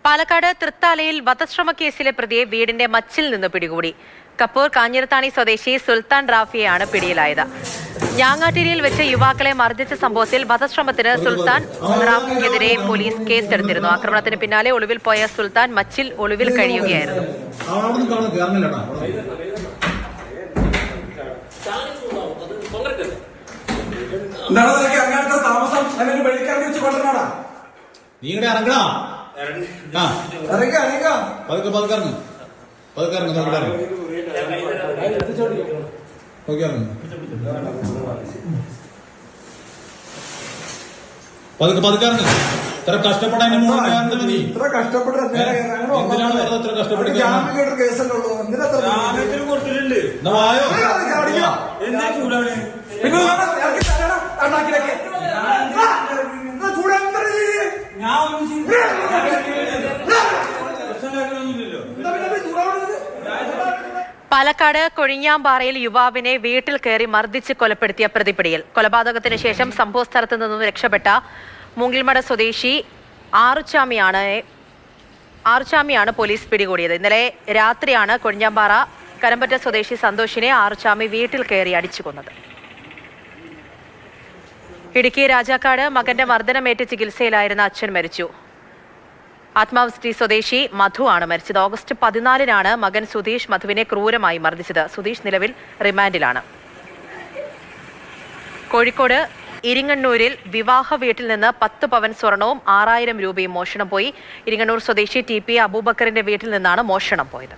പാലക്കാട് തൃത്താലയിൽ വധശ്രമ കേസിലെ പ്രതിയെ വീടിന്റെ മച്ചിൽ നിന്ന് പിടികൂടി. കപ്പൂർ കാഞ്ഞിരത്താണി സ്വദേശി സുൽത്താൻ റാഫിയാണ് പിടിയിലായത്. ഞാങ്ങാട്ടിരിയിൽ വെച്ച് യുവാക്കളെ മർദ്ദിച്ച സംഭവത്തിൽ വധശ്രമത്തിന് സുൽത്താൻ റാഫിക്കെതിരെ പോലീസ് കേസെടുത്തിരുന്നു. ആക്രമണത്തിന് പിന്നാലെ ഒളിവിൽ പോയ സുൽത്താൻ മച്ചിൽ ഒളിവിൽ കഴിയുകയായിരുന്നു. പാലക്കാട് കൊഴിഞ്ഞാമ്പാറയിൽ യുവാവിനെ വീട്ടിൽ കയറി മർദ്ദിച്ച് കൊലപ്പെടുത്തിയ പ്രതിപിടിയിൽ. കൊലപാതകത്തിന് ശേഷം സംഭവസ്ഥലത്ത് നിന്നും രക്ഷപ്പെട്ട മൂങ്കിൽമട സ്വദേശി ആറുചാമിയാണ് പോലീസ് പിടികൂടിയത്. ഇന്നലെ രാത്രിയാണ് കൊഴിഞ്ഞാമ്പാറ കരമ്പറ്റ സ്വദേശി സന്തോഷിനെ ആറുചാമി വീട്ടിൽ കയറി അടിച്ചു കൊന്നത്. ഇടുക്കി രാജാക്കാട് മകന്റെ മർദ്ദനമേറ്റ് ചികിത്സയിലായിരുന്ന അച്ഛൻ മരിച്ചു. ആത്മാവസ്തി സ്വദേശി മധു ആണ് മരിച്ചത്. ഓഗസ്റ്റ് 14-നാണ് മകൻ സുധീഷ് മധുവിനെ ക്രൂരമായി മർദ്ദിച്ചത്. സുധീഷ് നിലവിൽ റിമാൻഡിലാണ്. കോഴിക്കോട് ഇരിങ്ങണ്ണൂരിൽ വിവാഹ വീട്ടിൽ നിന്ന് 10 പവൻ സ്വർണവും 6000 രൂപയും മോഷണം പോയി. ഇരിങ്ങണ്ണൂർ സ്വദേശി TP അബൂബക്കറിന്റെ വീട്ടിൽ നിന്നാണ് മോഷണം പോയത്.